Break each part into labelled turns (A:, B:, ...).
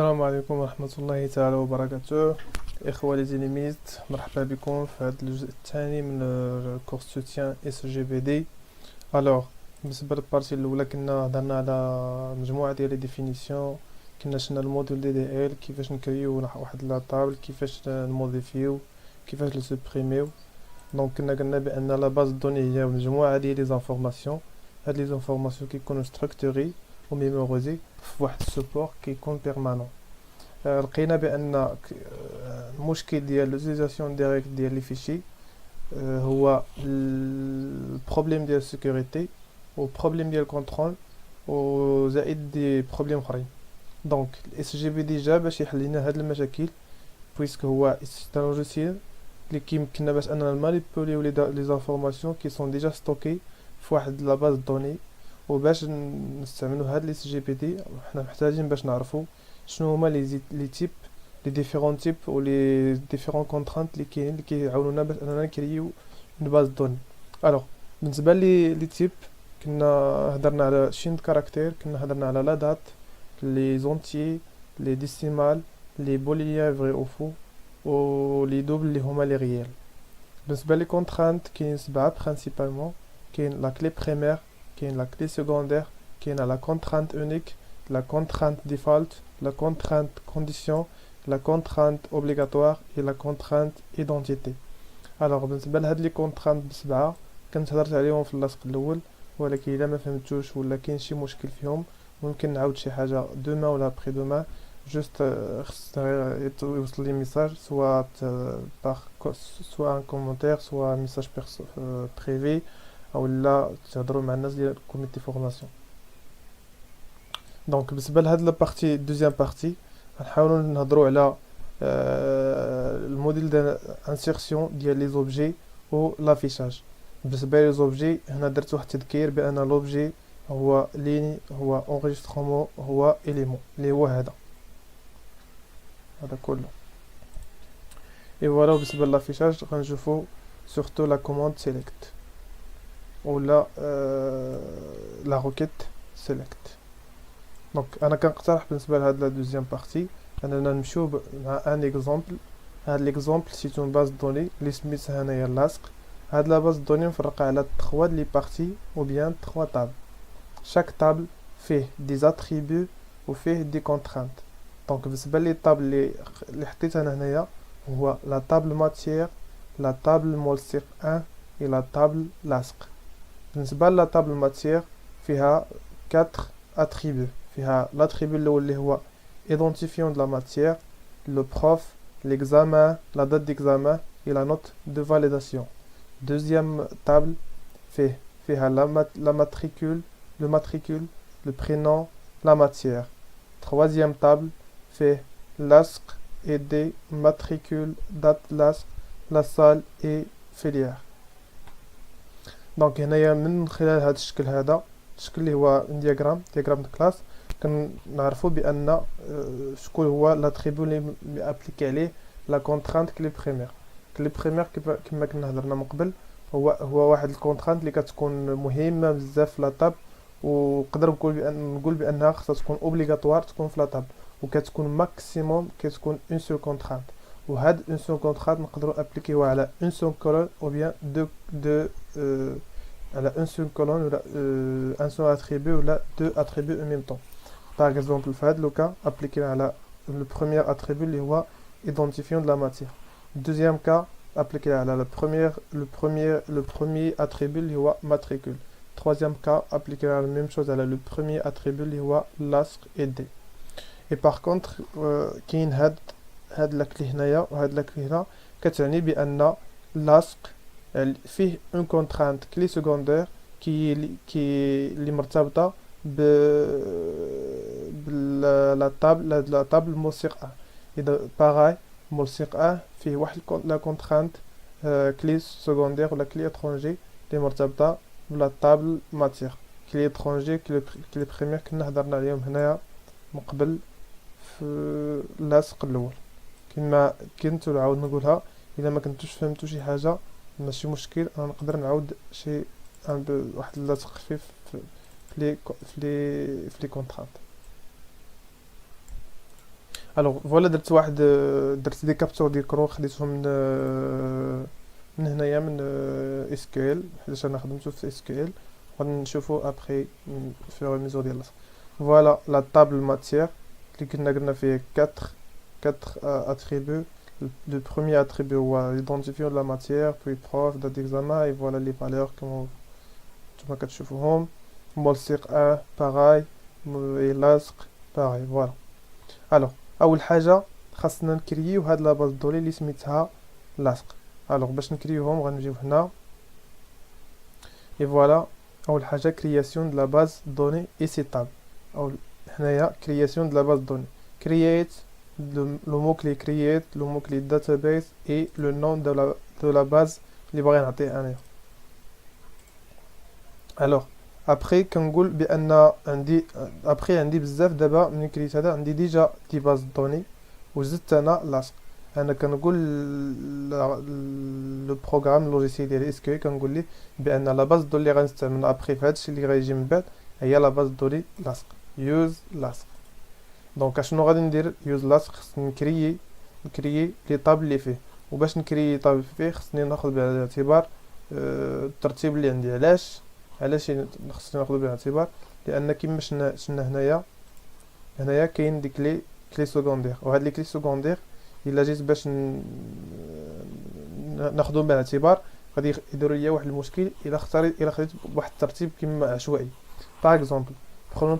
A: السلام عليكم ورحمة الله تعالى وبركاته. إخوة لي زينيميست، مرحبا بكم في هذا الجزء الثاني من الكورس سوتيان اس جي بي دي. الوغ بالنسبة للبارتي الأولى كنا هضرنا على مجموعة ديال لي ديفينيسيون، كنا شفنا الموديل دي دي ال، كيفاش نكريو واحد لا طابل، كيفاش نموديفيو، كيفاش نسوبريميو. دونك كنا قلنا بأن لا باز دوني هي مجموعة ديال لي زانفورماسيون، هاد لي زانفورماسيون كيكونوا ستركتوري وميموروزي في واحد السوبور كيكون بيرمانون. لقينا بان المشكل ديال لوتيليزاسيون ديريكت ديال لي فيشي هو البروبليم ديال السيكوريتي وبروبليم ديال الكونترول وزائد دي بروبليم اخرين. دونك الاس جي بي دي جا باش يحل لنا هاد المشاكل، بويسك هو سيستم لوجيسيال اللي كيمكننا باش اننا مانيبيوليو لي زانفورماسيون كي سون ديجا ستوكي في واحد لا باز دوني. وباش نستعملوا هاد لي اس جي بي دي حنا محتاجين باش نعرفوا شنو هما لي تيب، لي ديفيرون تيب و لي ديفيرون كونترانت اللي كاينين اللي كيعاونونا باش اننا نكريو اون باز دوني. الوغ بالنسبه لي تيب كنا هضرنا على شين كاركتير، كنا هضرنا على لا دات، لي زونتي، لي ديسيمال، لي بوليان فري او فو، و لي دوبل اللي هما لي ريال. بالنسبه لي كونترانت كاين 7 برينسيبالمون. كاين لا كلي بريمير، كاين لا كلي سيكوندير، كاين لا كونترانت اونيك، la contrainte default, la contrainte condition, la contrainte obligatoire et la contrainte identité. Alors بالنسبه لهاد لي كونترانت بسبعه كنت هضرت عليهم في اللاصق الاول، ولكن الا ما فهمتوش ولا كاين شي مشكل فيهم ممكن نعاود شي حاجه دوما ولا بري دوما. جوست خصنا يوصل لي ميساج سوا باغ سوا ان كومونتير سوا ميساج بريفي او لا تهضروا مع الناس ديال كوميتي فورماسيون. دونك بالنسبه لهاد لابارتي دوزيام بارتي غنحاولوا نهضروا على الموديل ديال انسيرسيون ديال لي زوبجي و لافيشاج. بالنسبه لي زوبجي هنا درت واحد التذكير بان لوبجي هو ليني، هو اونغيسترومون، هو اليمون اللي هو هذا كله. اي فوالا بالنسبه لافيشاج غنشوفوا سورتو لا كوموند سيليكت ولا لا روكيت سيليكت. دونك انا كنقترح بالنسبه لهاد لا دوزيام بارتي اننا نمشيو مع ان اكزامبل. هاد ليكزامبل سيت اون باز دوني اللي سميتها هنايا لاصق. هاد لا باز دوني مفرقه على 3 لي بارتي او بيان 3 طابل. شاك طابل فيه دي زاتريبيو وفيه دي كونترانت. دونك بالنسبه لي الطابل اللي حطيت انا هنايا هو لا طابل ماتيير، لا طابل مولسيق 1 et لا طابل لاصق. بالنسبه لا طابل ماتيير فيها 4 اتريبيو. فيها l'attribut الاول اللي هو identifiant de la matière, le prof, l'examen, la date d'examen et la note de validation. Deuxième table فيها la matricule, le matricule, le prénom, la matière. Troisième table fait l'asc et des matricules, date l'asc, la salle et filière. donc هنايا من خلال هذا الشكل، هذا الشكل اللي هو دياغرام دو كلاس، كنعرفوا بان شكون هو لاتريبيو اللي ابليكي عليه لا كونترانت كلي بريمير. كلي بريمير كما كنا هضرنا من قبل هو واحد الكونترانت اللي كتكون مهمه بزاف في لاطاب، ونقدر نقول بانها خصها تكون اوبليغاتوار تكون في لاطاب، وكتكون ماكسيموم كتكون اون سول كونترانت. وهاد اون سول كونترانت نقدروا ابليكيوها على اون سول كولون او بيان دو على un seul colonne ولا un seul attribut ولا deux attributs en même temps. Par exemple في هذا لو cas appliquer على le premier attribut اللي هو identifiant de la matière. Deuxième cas appliquer على le premier attribut اللي هو matricule. Troisième cas appliquer la même chose على le premier attribut اللي هو lasc et d. Et par contre كاين هاد لاكلي هنايا وهاد لاكلي هنا كتعني بان lasc فيه اون كونترانت كلي سكوندير كي اللي مرتبطه ب لا طابل ملصق 1. اذا باغاي ملصق 1 فيه واحد لا كونترانت كلي سكوندير ولا كلي اترونجي اللي مرتبطه بلا طابل ماتير. كلي اترونجي كلي بريمير كنا هضرنا عليهم هنايا من قبل في اللاصق الاول. كما كنت نعاود نقولها، اذا ما كنتوش فهمتوا شي حاجه ماشي مشكل، انا نقدر نعاود شي واحد اللاصق خفيف في لي كونترانت. الوغ فوالا درت دي كابتور ديكرون خديتهم من هنايا من اس كيو ال حيت انا خدمتو في اس كيو ال غادي نشوفو ابخي فيغ ميزور ديال لاصق فوالا لا طابل ماتيير اللي قلنا فيه 4 attributs. Le premier attribut هو l'identifiant de la matière puis prof date d'examen et voilà les valeurs كما كتشوفوهم ملصق 1 pareil et لاصق pareil voilà. الوغ اول حاجه خاصنا نكرييو هاد لا باز دوني اللي سميتها لاصق. الوغ باش نكريوهم غنجيو هنا et voilà اول حاجه création de la base donnée et ses tables. او هنايا création de la base donnée create le mot-clé create le mot-clé database et le nom de la base اللي باغي نعطيه انايا. alors après كنقول بان عندي بزاف دابا من كريت هذا عندي ديجا دي باز دوني وزدت انا لاصق. انا كنقول لو بروغرام لوجيسيال ديال اس كيو كنقول ليه بان لا باز دوني اللي غنستعمل ابري في هادشي اللي غيجي من بعد هي لا باز دوني لاصق يوز لاصق. دونك اشنو غادي ندير يوز لاصق خصني نكريي لي طابل اللي فيه وباش نكريي طابل فيه خصني ناخذ بعين الاعتبار الترتيب اللي عندي. علاش خصني ناخذ بعين الاعتبار لان كيما شفنا هنايا كاين ديك كلي سكوندير وهاد لي كلي سكوندير الا جيت باش ناخذهم بعين الاعتبار غادي يديروا ليا واحد المشكل الا خديت بواحد الترتيب كيما عشوائي. باغ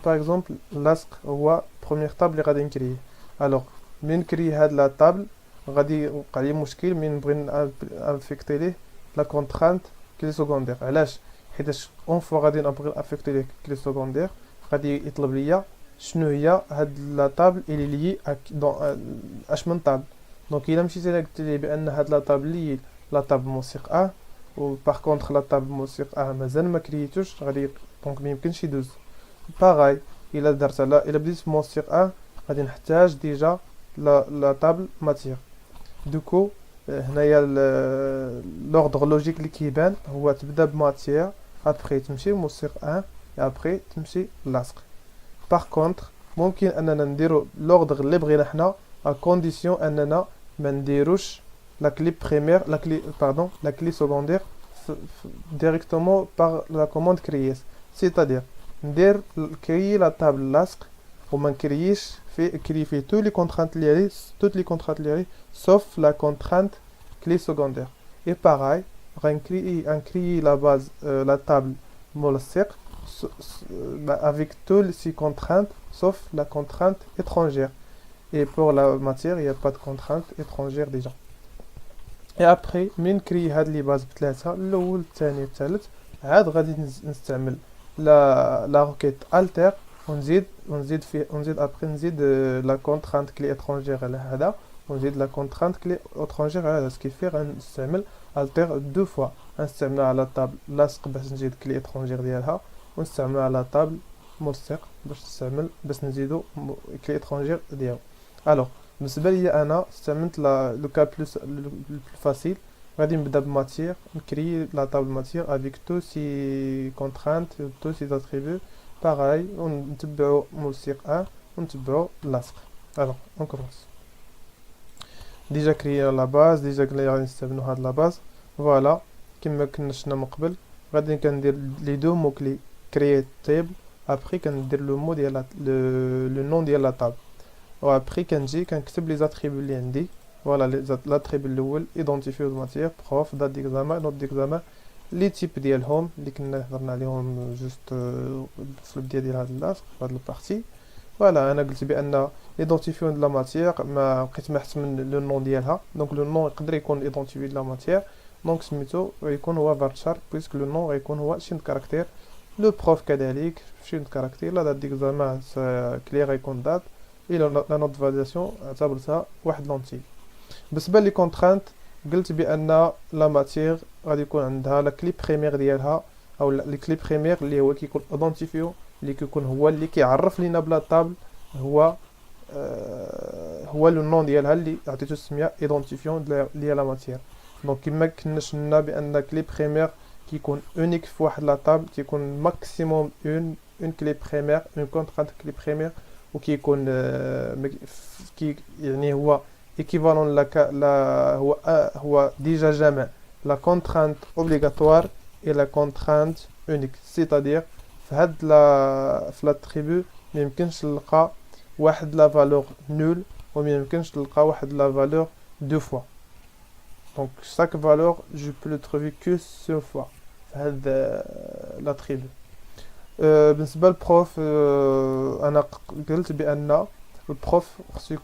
A: اكزومبل لاصق هو بروميير طابل اللي غادي نكريه. الوغ من نكري هاد لا طابل غادي يوقع لي مشكل من بغي انفيكتي ليه لا كونترانت كلي سكوندير. علاش؟ حيتاش اون فوا غادي نبغي انفيكتي ليه كلي سكوندير غادي يطلب ليا شنو هي هاد لا طابل اللي لي اش من طابل. دونك الا مشيت انا قلت ليه بان هاد لا طابل لي لا طابل موسيق ا و باغ كونطخ لا طابل موسيق ا مازال ما كريتوش غادي دونك ما يمكنش يدوز. باغاي الا بديت موسيق 1 غادي نحتاج ديجا لا طابل ماتير. دوكو هنايا لوردر لوجيك اللي كيبان هو تبدا بماتير ابري تمشي موسيق 1 ابري تمشي لاصق. باغ كونطخ ممكن اننا نديرو لوردر اللي بغينا حنا ا كونديسيون اننا ما نديروش لا كلي بريمير لا كلي سكوندير ديريكتومون باغ لا كوموند كرييت. سيتادير ندير كريي لا طابل لاصق وما نكرييش في tous les contraintes liées sauf la contrainte clé secondaire. Et pareil غنكريي la base la table ملصق avec toutes ces contraintes sauf la contrainte étrangère. Et pour la matière il n'y a pas de contrainte étrangère déjà. Et après من نكري هاد لي باز بثلاثه الاول الثاني الثالث عاد غادي نستعمل la requête alter ونزيد après نزيد la contrainte clé étrangère على هذا ونزيد la contrainte clé étrangère على هذا سكيفي غنستعمل alter دو فوا. غنستعملها على طابل لاصق باش نزيد كلي étrangère ديالها ونستعملها على طابل ملصق باش نزيدو كلي étrangère ديالو. الوغ بالنسبه ليا انا استعملت لو كا بلوس فاسيل غادي نبدا بماتير نكري لا طابل ماتير افيك تو سي كونترانت تو سي اتريبيو باغاي ونتبعو ملصق 1 ونتبعو لاصق. الوغ اون كومونس ديجا كريا لا باز ديجا قلنا غادي نستعملو هاد لا باز فوالا كما كنا شفنا من قبل. غادي كندير لي دو مو كلي كرييت تيبل ابري كندير لو مو ديال لو نون ديال لا طابل و ابري كنجي كنكتب لي زاتريبيو اللي عندي. فوالا لاتريبيو الاول ايدونتيفيو دو ماتيير بروف دات ديكزامان نوت ديكزامان لي تيب ديالهم اللي كنا هضرنا عليهم جوست في البدايه ديال هاد اللاصق في هاد البارتي. فوالا انا قلت بان ايدونتيفيو دو لا ماتيير ما بقيت محت من لو نون ديالها. دونك لو نون يقدر يكون ايدونتيفيو دو لا ماتيير دونك سميتو غيكون هو فارتشار بويسك لو نون غيكون هو شي كاركتير. لو بروف كذلك شي كاركتير لا دات ديكزامان كلي غيكون دات الى لا نوت فاليداسيون اعتبرتها واحد لونتي. بالنسبه لي كونترانت قلت بان لا ماتير غادي يكون عندها لا كلي بريمير ديالها او لي كلي بريمير اللي هو كيكون ايدونتيفيو اللي كيكون هو اللي كيعرف لينا بلا طابل هو لو نون ديالها اللي عطيتو السميه ايدونتيفيون ديال لا ماتير. دونك كما كنا شفنا بان كلي بريمير كيكون اونيك في واحد لا طابل كيكون ماكسيموم اون كلي بريمير اون كونترانت كلي بريمير وكيكون كي يعني هو ايكيفالون لا هو ديجا جامع لا كونترانت اوبليغاتوار اي لا كونترانت اونيك، سيتادير في لاتريبو ما يمكنش نلقى واحد لا فالور نول وما يمكنش نلقى واحد لا فالور دو فوا. دونك chaque valeur je peux le trouver que seule fois في هذا لاتريبو. بالنسبه للبروف انا قلت بان البروف خصو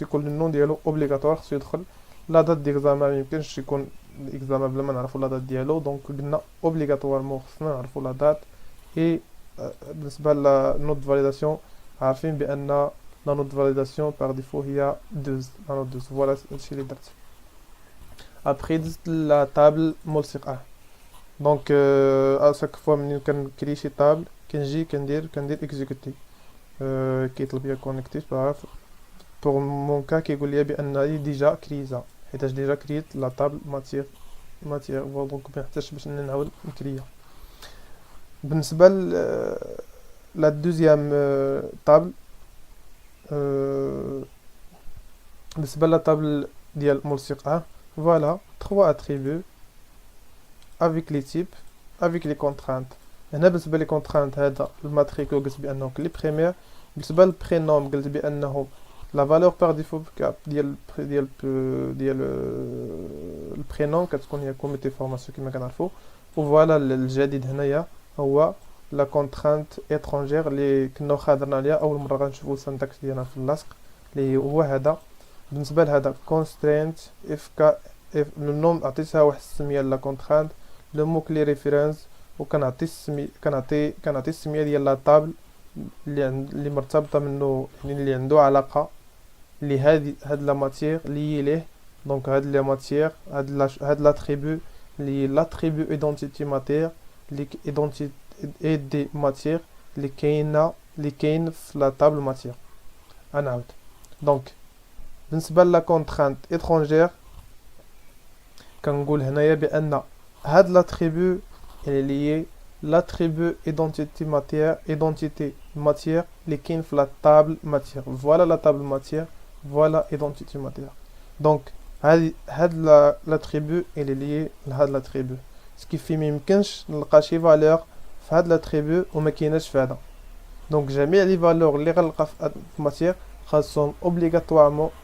A: يكون النون ديالو اوبليغاتوار، خصو يدخل لا دات ديكزامان، ما يمكنش يكون الاكزامان بلا ما نعرفوا لا دات ديالو. دونك قلنا اوبليغاتوارمون خصنا نعرفوا لا دات. اي بالنسبه للنوت فاليداسيون عارفين بان لا نوت فاليداسيون بار ديفو هي 12 لا نوت 12. فوالا هادشي اللي درت. ابخي دزت لا طابل ملصقه. دونك اشاك فوا ملي كنكري شي طابل كنجي كندير اكزيكوتي كيطلب ليا كونيكتي بعرف بور مون كا كيقول لي بان لي ديجا كريزا حيتاش ديجا كريت لا طابل ماتير دونك ما نحتاجش باش نعاود نكريها. بالنسبه لا دوزيام طابل بالنسبه لا طابل ديال ملصقه فوالا 3 attributs avec les types avec les contraintes. هنا بالنسبه لي كونترانت هذا الماتريكو قلت بانه كلي بريمير. بالنسبه للبرينوم قلت بانه لا فالور بار ديفو ديال البرينوم كتكون هي كوميتي فورماسيون كما كنعرفوا. وفوالا الجديد هنايا هو لا كونترانت étrangère اللي كنا خاضرنا عليها اول مره غنشوفوا السنتاكس ديالنا في اللصق اللي هو هذا. بالنسبه لهذا constraint if النوم عطيتها واحد السميه لا كونترانت لو مو كلي ريفيرنس وكنعطي السميه ديال لا طابل اللي مرتبطه منه يعني اللي عنده علاقه هاد لا ماتير لي ليه. دونك هاد لا ماتير هاد لاتريبو لي لاتريبو ايدونتيتي ماتير لي ايدونتيتي اي دي ماتير اللي كاين في لا طابل ماتير. نعاود دونك بالنسبه لا كونترانت étrangère كنقول هنايا بان هاد لاتريبو اللي هي لاتريبو ايدونتيتي ماتير اللي كاين في لا طابل ماتير. فوالا لا طابل ماتير فوالا ايدونتيتي ماتير. دونك هاد لاتريبو اللي هي لهاد لاتريبو سكيفي ما يمكنش نلقى شي فالور في هاد لاتريبو وما كايناش في هذا. دونك جميع لي فالور اللي غنلقى في ماتير خاصهم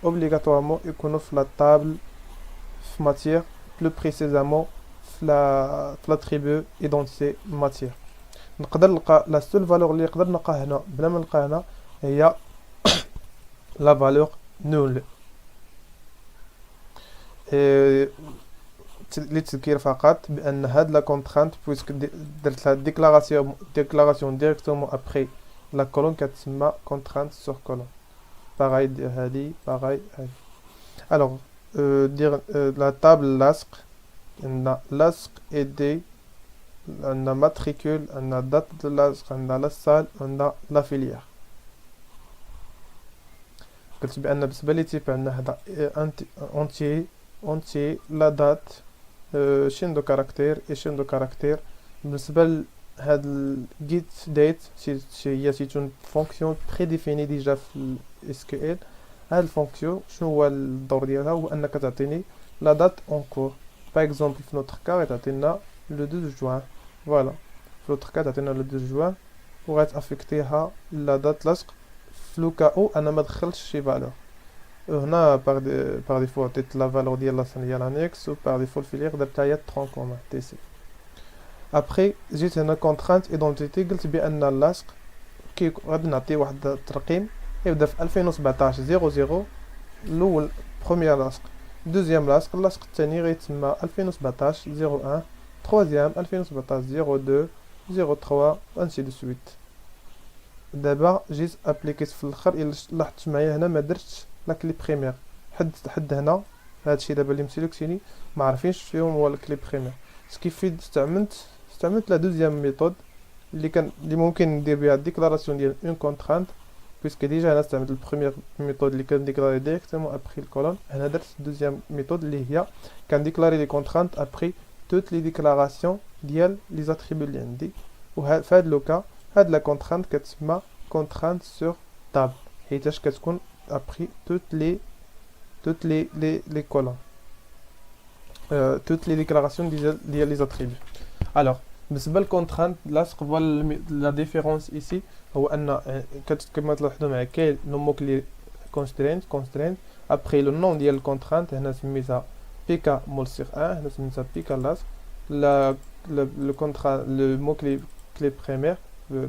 A: اوبليغاتوارمون يكونوا في لا طابل في ماتير بلو بريسيزامون في لاتريبو ايدونتيتي ماتير. نقدر نلقى لا سول فالور اللي نقدر نلقى هنا بلا ما نلقى هنا هي لا فالور نول. للتذكير فقط بان هاد لا كونترانت بويسك درت لا ديكلاراسيون ديريكتومون ابري لا كولون كتسمى كونترانت سور كولون. باغاي دير هادي باغاي هادي. الوغ دير لا طابل لاصق عندنا لاصق ايدي عندنا ماتريكول عندنا دات لاصق عندنا لا سال عندنا لا فيليير. قلت بان بالنسبه لي تيب عندنا هذا اونتي لا دات شين دو كاركتير اي شين دو كاركتير. بالنسبه لهاد الجيت ديت هي سيتون فونكسيون بري ديفيني ديجا في اس كيو ال. هاد الفونكسيون شنو هو الدور ديالها هو انك تعطيني لا دات اون كور. باغ اكزومبل في نوتر كا تعطينا لو 2 جوان. فوالا في نوتر كا تعطينا لو 2 جوان وغتافيكتيها لا دات لاصق في لو كاو انا ما دخلتش شي فالور. هنا باغ ديفو عطيت لا فالور ديال لا سن ديال انيكس و باغ ديفو الفيليير درتها هي 30 كوما تي سي. ابري جيت هنا كونترانت ايدونتيتي قلت بان اللاصق كي غادي نعطي واحد الترقيم يبدا في 2017 00 الاول بروميير لاصق. دوزيام لاصق اللاصق الثاني غيتسمى 2017 01 تروازيام 2017 02 03 انسي دو سويت. دابا جيت ابليكيت في الاخر الا لاحظت معايا هنا ما درتش لا كلي بريمير حد هنا هادشي دابا اللي مسيلكسيني ما عارفينش فيهم هو الكلي بريمير. سكيفي استعملت لا دوزيام ميثود اللي ممكن ندير بها ديكلاراسيون ديال اون كونترانت بيسك ديجا انا استعملت البروميير ميثود اللي كنديكلاري ديريكتومون ابري الكولون. هنا درت الدوزيام ميثود اللي هي كنديكلاري لي كونترانت ابري توت لي ديكلاراسيون ديال لي زاتريبيو اللي عندي. وفي هاد لوكا هاد لا كونترانت كتسمى كونترانت سور table حيتاش كتكون après toutes les colonnes toutes les déclarations ديال les attributs. alors بالنسبه للكونترانت لاصق la différence ici هو ان كما تلاحظوا معايا كاين لو مو كلي constraint après le nom ديال الكونترانت هنا سميتها بيكا ملصق 1 هنا سميتها بيكا لاصق le contrat le mot clé primaire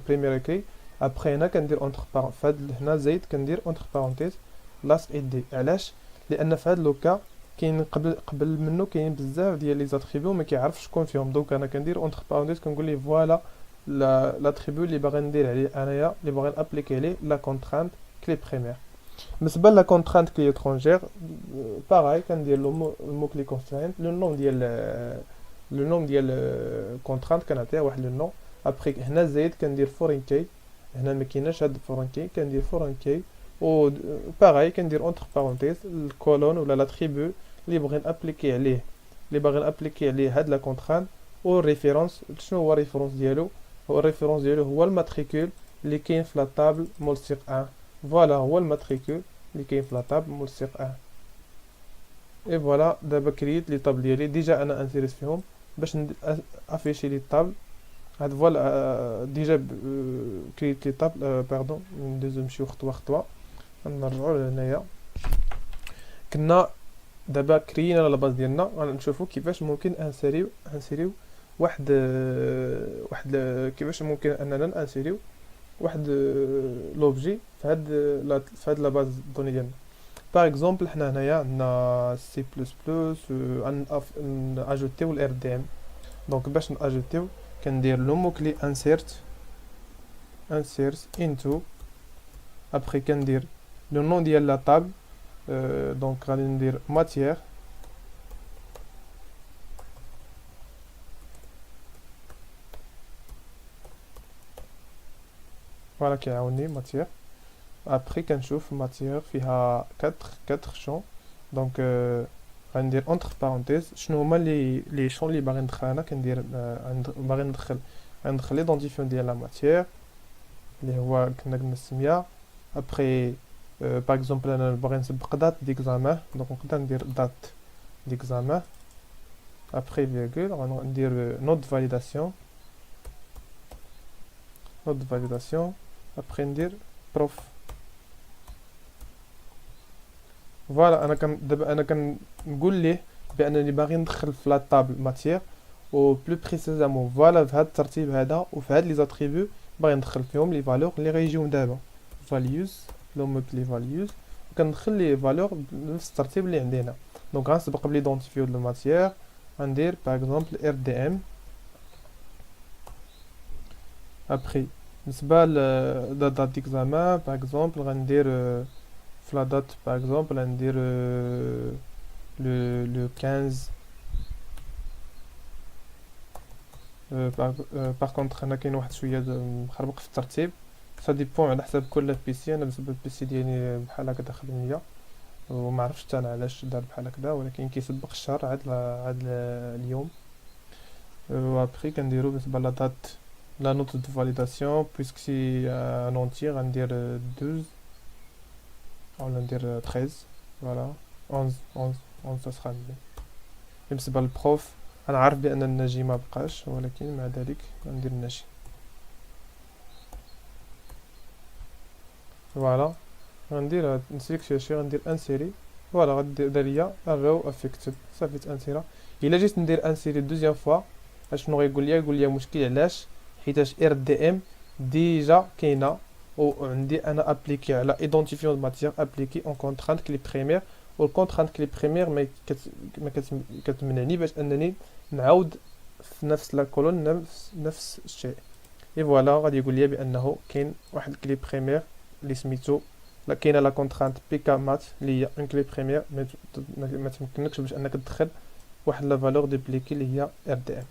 A: première écrit après هنا كندير entre فهاد هنا زايد كندير entre parenthèses لاصق دي علاش لان في هاد لو كا كاين قبل منه كاين بزاف ديال لي زاتريبيو ما كيعرفش شكون فيهم دونك انا كندير entre parenthèses كنقول ليه فوالا لاتريبيو اللي باغي ندير عليه انايا اللي باغي نابليكي عليه لا كونترانت كلي بريمير. بالنسبه لا كونترانت كلي étrangère باغاي كندير لو مو كلي كونسترينت لو نوم ديال كونترانت كنعطيه واحد لو نوم ابري هنا زايد كندير فورين كي هنا ما كايناش هاد فورين كي كندير فورين كي و باغاي كندير اونتر بارونتيز الكولون ولا لاتريبيو اللي باغي نابليكي عليه هاد لا كونترانت و الريفيرونس شنو هو الريفيرونس ديالو هو الماتريكول اللي كاين في لا طابل ملصق 1 فوالا هو الماتريكول اللي كاين في لا طابل ملصق 1 اي فوالا دابا كريت لي طابل ديالي ديجا انا انسيريس فيهم باش افيشي لي طابل هاد فوالا ديجا كريت لي طابل باردون ندوزو نمشيو خطوه نرجعوا لهنايا كنا دابا كرينا لا باز ديالنا غنشوفوا كيفاش ممكن انسيريو واحد كيفاش ممكن اننا نانسيريو واحد لوبجي في هاد لا باز دوني ديالنا. باغ اكزومبل حنا هنايا عندنا سي بلس بلس اجوتيو الار دي ام دونك باش ناجوتيو كندير لو مو كلي انسيرت انتو ابري كندير لو نون ديال لا طابل دونك غادي ندير ماتيير فوالا كيعاوني ماتيير ابري كنشوف ماتيير فيها 4 شون دونك غندير اونتر بارونتيز شنو هما لي شون اللي باغي ندخل انا كندير باغي ندخل ليدونتيفيون ديال لا ماتيير اللي هو كنا قلنا السميه ابري باغ اكزومبل انا باغي نسبق دات ديكزامان دونك نقدر ندير دات ديكزامان ابري فيرغول غندير نوت فاليداسيون ابري ندير بروف فوالا دابا انا كنقول ليه بانني باغي ندخل في لا طابل ماتيير و بلو بريسيزامون فوالا في هذا الترتيب هذا وفي هاد لي زاتريبيو باغي ندخل فيهم لي فالور اللي غيجيو دابا فاليوز لو مو كلي فاليوز كندخل لي فالور بنفس الترتيب اللي عندنا دونك غنسبق بليدونتيفيو دو ماتيير غندير باغ اكزومبل ار دي ام ابري بالنسبه ل دات ديكزامان باغ اكزومبل غندير في لا دات باغ اكزومبل غندير لو 15 باغ كونطخ هنا كاين واحد شويه مخربق في الترتيب سا ديبون على حسب كل بي سي انا بالنسبه للبي سي ديالي بحال هكا داخل 100 وما عرفتش حتى انا علاش دار بحال هكذا ولكن كيسبق الشهر عاد اليوم وابري كنديرو بالنسبه لا دات لا نوت دو فاليداسيون بويسك سي ان اونتي غندير 12 ولا ندير 13 فوالا 11 تسخن بالنسبه للبروف انا عارف بان الناجي ما بقاش ولكن مع ذلك غندير الناجي فوالا غندير نسيليكسيو شي غندير انسيري فوالا غدير ليا الرو افيكتد صافي تانسيرا. الا جيت ندير انسيري دوزيام فوا اشنو غيقول لي مشكل علاش حيتاش ار دي ام ديجا كاينه وعندي انا ابليكي على ايدونتيفيون دو ماتيير ابليكي اون كونترانت كلي بريمير والكونترانت كلي بريمير ما كتمنعني باش انني نعاود في نفس لا كولون نفس الشيء. اي فوالا غادي يقول لي بانه كاين واحد كلي بريمير اللي سميتو لا كاينه لا كونترانت بيكا مات اللي هي اون كلي بريمير ما تمكنكش باش انك تدخل واحد لا فالور دوبليكي اللي هي ار دي ام.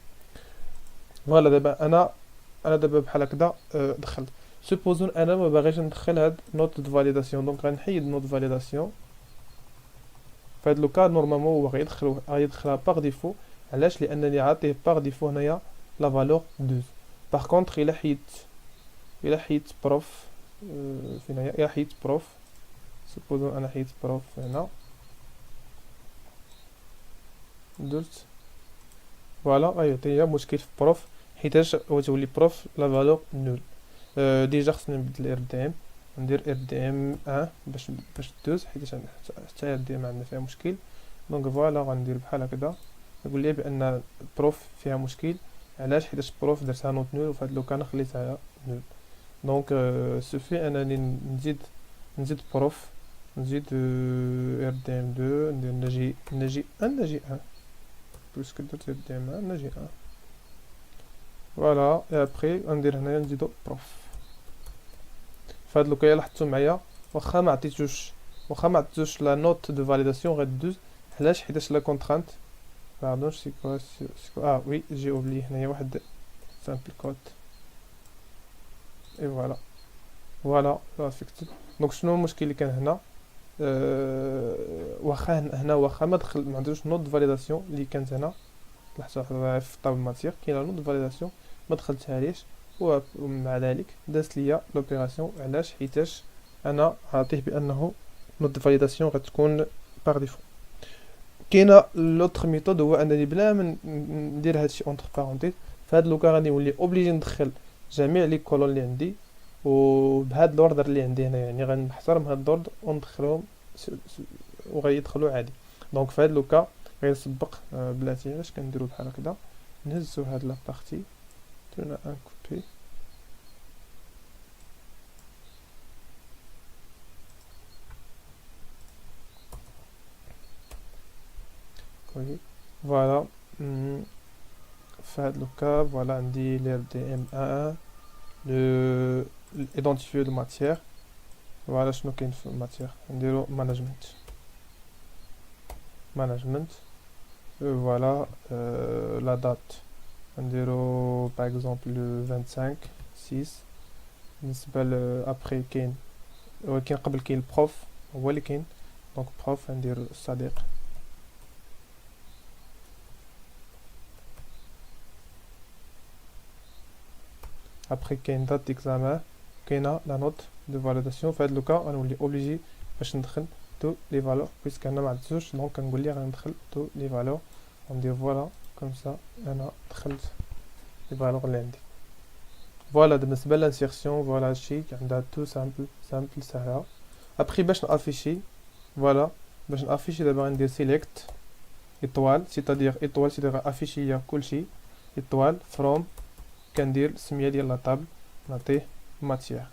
A: فوالا دابا انا دابا بحال هكذا دخلت سوبوزون انا ما باغيش ندخل هاد نوت دو فاليداسيون دونك غنحيد نوت فاليداسيون فهاد لو كا نورمالمون هو غيدخلها باغ ديفو علاش لانني عاطيه باغ ديفو هنايا لا فالور 12 باغ كونطخ الا حيدت بروف فين هي حيت بروف. سبوزون انا حيت بروف هنا درت فوالا. ايوا هي مشكل في بروف حيتاش تولي بروف لا فالور نول. ديجا خصني نبدل ار دي ام، ندير ار دي ام 1 باش دوز حيتاش حتى ار دي ام عندنا فيها مشكل. دونك فوالا غندير بحال هكذا نقول لي بان بروف فيها مشكل. علاش؟ حيتاش بروف درتها نوت نول وفهاد لو كان خليتها نول. دونك سوفي انني نزيد بروف، نزيد ار دي ام 2 ندير نجي 1 بويسك درت ار دي ام 1 نجي 1 فوالا. اي ابري غندير هنايا نزيدو بروف. فهاد لوكا لاحظتو معايا واخا ما عطيتوش لا نوت دو فاليداسيون غدوز. علاش؟ حيتاش لا كونترانت باردون سي كوا وي جي اوبلي هنايا واحد سامبل كود. اي فوالا افيكتد. دونك شنو المشكل اللي كان هنا؟ واخا هنا واخا ما عندوش نوت دو فاليداسيون اللي كانت هنا. لاحظتوا في الطابل ماتير كاينه نوت دو فاليداسيون ما دخلتهاليش، ومع ذلك دازت ليا لوبيراسيون. علاش؟ حيتاش انا عاطيه بانه نوت دو فاليداسيون غتكون باغ ديفو. كاينه لوتر ميثود هو انني بلا ما ندير هادشي اونتر بارونتيز فهاد لوكا غادي نولي اوبليجي ندخل جميع لي كولون اللي عندي وبهاد لوردر اللي عندي هنا، يعني غنحترم هاد لوردر وندخلهم وغيدخلوا عادي. دونك فهاد لوكا غيسبق بلاتي. علاش كنديرو بحال هكذا؟ نهزو هاد لا بارتي تنا ان كوبي كوي فوالا. فهاد لوكا فوالا عندي لير دي ام 1 لو ايدونتيفيو دو ماتيير. فوالا شنو كاين في الماتيير نديرو ماناجمنت فوالا. لا دات نديرو باغ اكزومبل لو 25 6. بالنسبه ابري كاين ولكن قبل كاين البروف هو اللي كاين. دونك بروف ندير الصديق. ابري كاين دات ديكزامان، كاينه لا نوت دو فاليداسيون. فهاد لوكا غنولي اوبليجي باش ندخل تو لي فالور بويسك انا ما عدتوش. دونك كنقول ليه غندخل تو لي فالور وندير فوالا كوم سا انا دخلت لي فالور اللي عندي. فوالا بالنسبه للانسيرسيون فوالا هادشي عندها تو سامبل سهله. ابري باش نافيشي فوالا باش نافيشي دابا غندير سيليكت ايطوال سيتادير ايطوال سيتادير افيشي ليا كلشي ايطوال فروم كندير السميه ديال لا طابل نعطيه ماتيير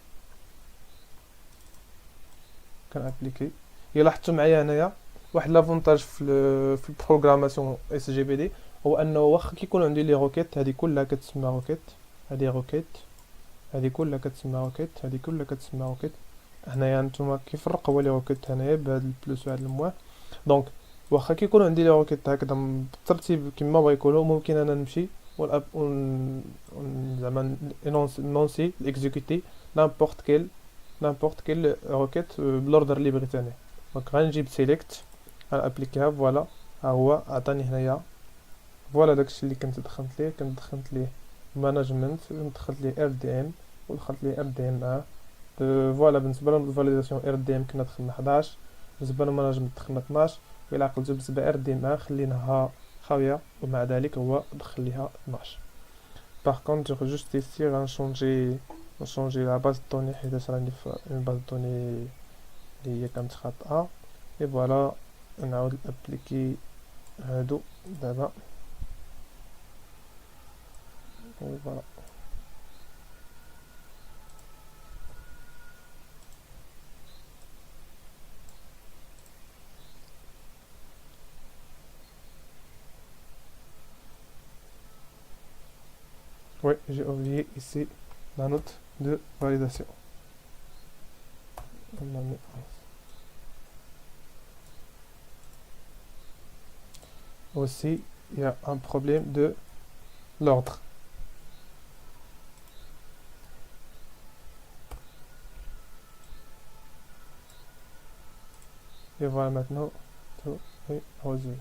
A: كنابليكي. الا لاحظتوا معايا هنايا واحد لافونتاج في البروغراماسيون اس جي بي دي هو انه واخا كيكون عندي لي روكيت هذه كلها كتسمى روكيت، هذه روكيت، هذه كلها كتسمى روكيت، هذه كلها كتسمى روكيت. هنايا نتوما كيفرق هو لي روكيت هنايا بهاد البلوس وهاد الموان. دونك واخا كيكون عندي لي روكيت هكذا بالترتيب كما بغا يكونوا ممكن انا نمشي والاب زعما نونسي الاكزيكوتي نامبورط كيل روكيت بالاوردر اللي بغيت انا. دونك غنجيب سيليكت غنابليكيها فوالا ها هو عطاني هنايا فوالا داكشي اللي كنت دخلت ليه ماناجمنت دخلت ليه ار دي ام ودخلت ليه ار دي ام 1 فوالا. بالنسبه للفاليداسيون ار دي ام كنا دخلنا 11، بالنسبه للماناجمنت دخلنا 12، الى عقلتو بالنسبه ار دي ام 1 خليناها خاويه ومع ذلك هو دخل ليها 12. باغ كونطخ جوست ايسي غنشونجي لا باز دوني حيت راني في اون باز دوني اللي هي كانت خاطئه. اي فوالا نعاود نابليكي هادو دابا فوالا. Oui, j'ai oublié ici la note de validation. On en met 11. Aussi, il y a un problème de l'ordre. Et voilà maintenant tout est résolu.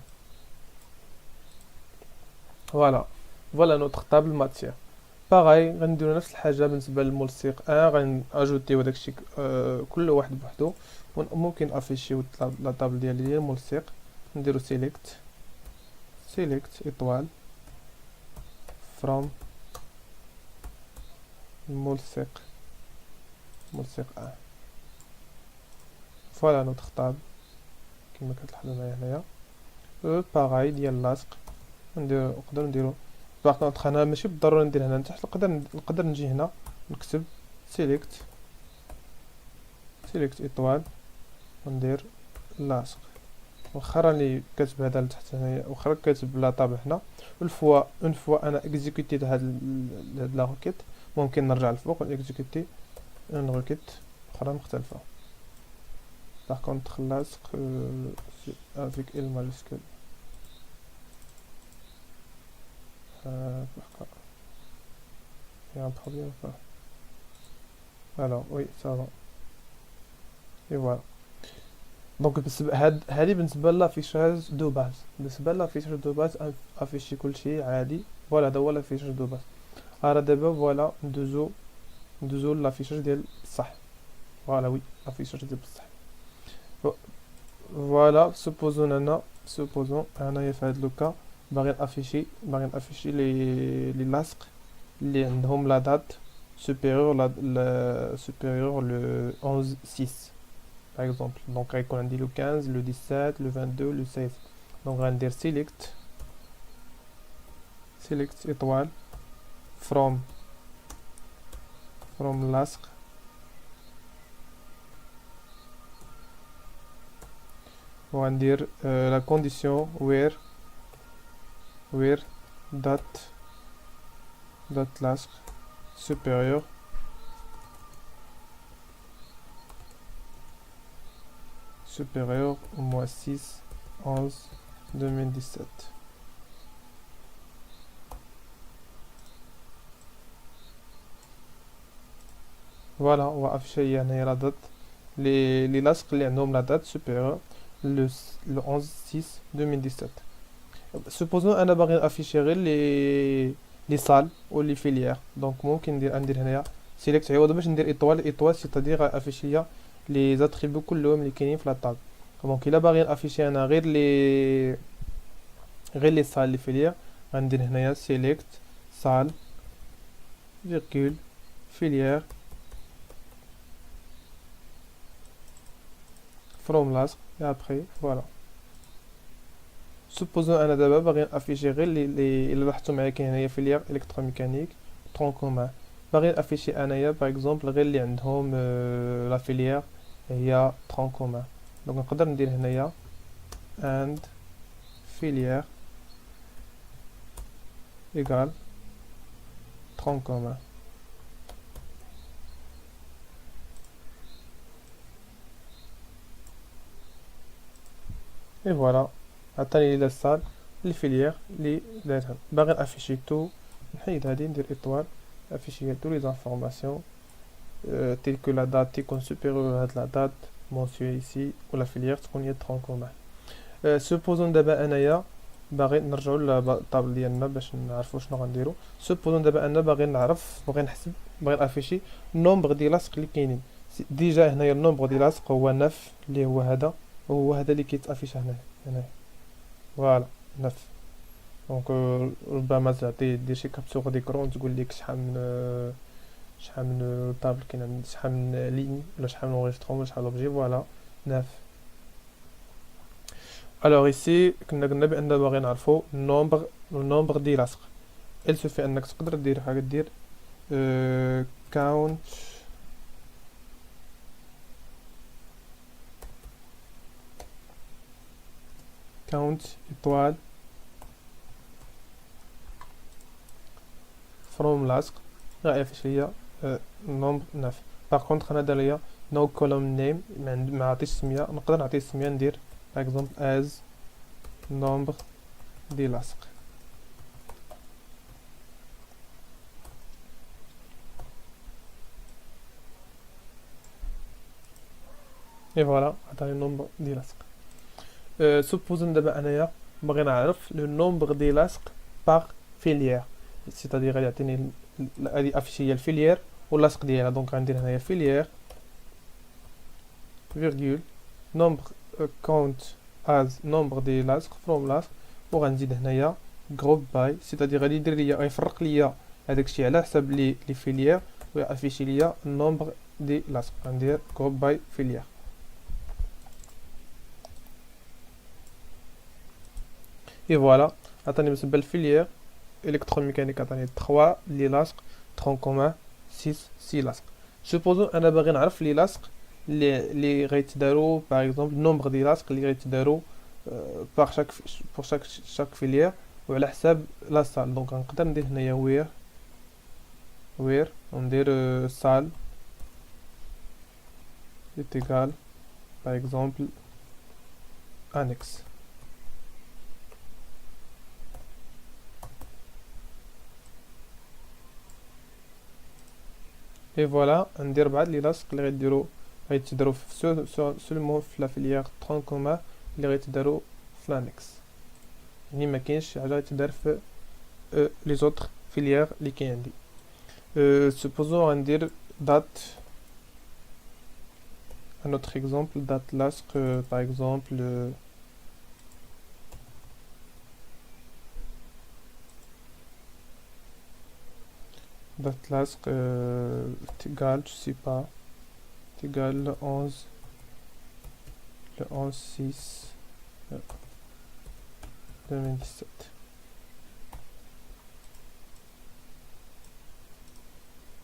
A: Voilà notre table matière. باغي غنديرو نفس الحاجه بالنسبه للملصق غناجوتيو داكشي كل واحد بوحدو. ممكن افيشيو لا طابل ديال الملصق. نديرو سيليكت ايطوال فروم ملصق فوالا نوتخ طاب كما كتلاحظوا معايا هنايا. باغاي ديال اللاصق نقدر نديرو باغ كونطخ انا ماشي بالضروري ندير هنا لتحت، نقدر نجي هنا نكتب سيليكت ايطوال وندير لاصق. واخا راني كاتب هذا لتحت هنايا، واخا كاتب لا طابل هنا، اون فوا انا اكزيكوتيت هاد لا روكيت ممكن نرجع لفوق ونكزيكوتي اون روكيت اخرى مختلفه. باغ كونطخ لاصق افيك ال ماجيسكول pourquoi il y a un problème ou pas? Alors oui ça va et voilà. دونك هادي بالنسبه لافيشاج دو باز. بالنسبه لافيشاج دو باز افيشي كلشي عادي. فوالا هذا هو لافيشاج دو باز. راه دابا فوالا ندوزو لافيشاج ديال بصح. فوالا وي افيشاج ديال بصح. فوالا سوبوزون انايا في هاد لوكا باغي نافيشي لي لاصق اللي عندهم لا دات supérieur le 11/6 par exemple. Donc غيكون عندي le 15 le 17 le 22 le 16. donc غندير select étoile from لاصق وغندير la condition where date لاصق supérieur au mois 6 11 2017. فوالا هو افشي يعني لا دات لي لاصق اللي عندهم لا دات supérieure le 11/6 2017. supposons انا باغي افيشي غير لي صال و لي فيليير. دونك ممكن ندير هنايا سيليكت عوض باش ندير ايطوال سيتادير افيشي لي زاتريبيو كلهم اللي كاينين في لا طاب. دونك الا باغي افيشي انا غير لي صال لي فيليير غندير هنايا سيليكت صال فيرغول فيليير فروم لاصق et après voilà. supposons انا دابا باغي افيشي غير لي الا لاحظتوا معايا كاين هنايا فيليير الكتروميكانيك طرون كومان. باغي افيشي انايا باغ اكزومبل غير اللي عندهم لا فيليير هي طرون كومان. دونك نقدر ندير هنايا and filière égale tronc commun. et voilà عطاني لي صال لي فيليير لي دارتهم. باغي افيشي تو نحيد هادي ندير ايطوال افيشي تو لي انفورماسيون telle que la date تكون supérieure à la date mentionnée ici و لا فيليير تكون هي tronc commun. supposons دابا انايا باغي نرجعوا للطابل ديالنا باش نعرفوا شنو غنديروا. supposons دابا انا باغي نحسب باغي افيشي النومبر ديال لاصق اللي كاينين. ديجا هنايا النومبر ديال لاصق هو 9 اللي هو هذا وهو هذا اللي كيتافيش هنا فوالا 9. دونك ربما دير شي كابتور ديكرون تقول لك شحال من طابل كاين عندي، شحال من لين ولا شحال من اونغيسترون ولا شحال دوبجي. فوالا 9. الوغ ايسي كنا قلنا بان باغي نعرفو النومبر ديال لاصق. il suffit انك تقدر دير حاجه دير count étoile from لاصق غيعرف هي نومبر 9. باغ كونطخ انا دار ليا no column name ما عطيتش سميه. نقدر نعطيه سميه ندير باغ اكزومبل as نومبر ديال لاصق. اي فوالا عطاني النومبر ديال لاصق. supposons دابا انايا باغي نعرف لو نومبر ديال لاصق باغ فيليير سيتادير يعطيني هادي افيشي هي الفيليير واللاصق ديالها. دونك غندير هنايا فيليير فيرغول نومبر كونت از نومبر دي لاصق فروم لاصق، وغنزيد هنايا جروب باي، سيتادير غادي يدير ليا غيفرق ليا هذاك الشيء على حسب لي فيليير ويافيشي ليا النومبر دي لاصق. غندير جروب باي فيليير. اي فوالا عطاني بالنسبه للفيليير الكتروميكانيك عطاني 3 لي لاصق، ترون كومان 6 لاصق. سوبوزو انا باغي نعرف لي لاصق لي غيتدارو باغ اكزومبل النومبر ديال لاصق لي غيتدارو باغ شاك فيليير وعلى حساب لا سال. دونك نقدر ندير هنايا وير وندير سال ايتيغال باغ اكزومبل انكس. اي فوالا ندير بعض لي لاصق اللي غيتدارو سولمون في لا فيليير ترون كومان اللي غيتدارو في لانكس، يعني ما كاينش شي حاجه غيتدار في لي زوتر فيليير اللي كاين عندي. سوبوزون غندير دات un autre exemple date lasque par exemple date lasque égale je sais pas égale le 11/6 2017.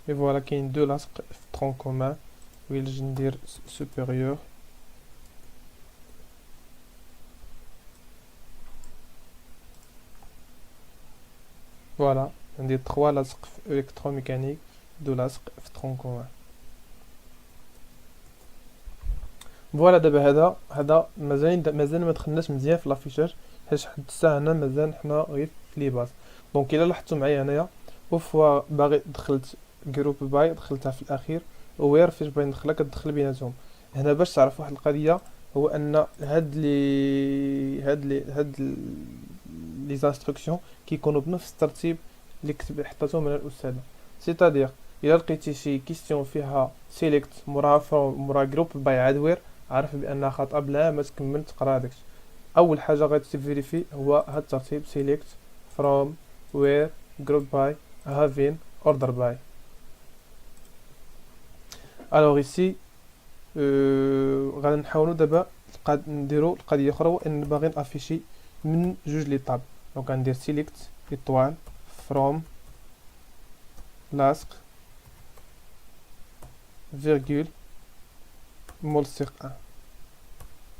A: et voilà qu'il y a deux lasques tronc commun où il génère supérieur voilà on dit 3 lasques électromécaniques 2 lasques tronc commun. فوالا دابا هذا مازال ما دخلناش مزيان في لافيشاج حيت حد الساعه هنا مازال حنا غير في لي باز. دونك الا لاحظتوا معايا هنايا وفوا باغي دخلت جروب باي دخلتها في الاخير وير فاش باغي ندخلها كتدخل بيناتهم. هنا باش تعرف واحد القضيه هو ان هاد لي انستركسيون كيكونوا بنفس الترتيب اللي حطاتهم من الاستاذه. سيتادير الا لقيتي شي كيستيون فيها سيليكت مورا جروب باي عاد وير عارف بانها خطا بلا ما تكمل تقرا داكشي. اول حاجه غتفيريفي هو هاد الترتيب سيليكت فروم وير جروب باي هافين اوردر باي. الوغ ايسي غادي نحاولوا دابا نديروا القضيه اخرى هو ان باغي نافيشي من جوج لي طاب. دونك غندير سيليكت ايطوال فروم لاصق فيرغول ملصق 1.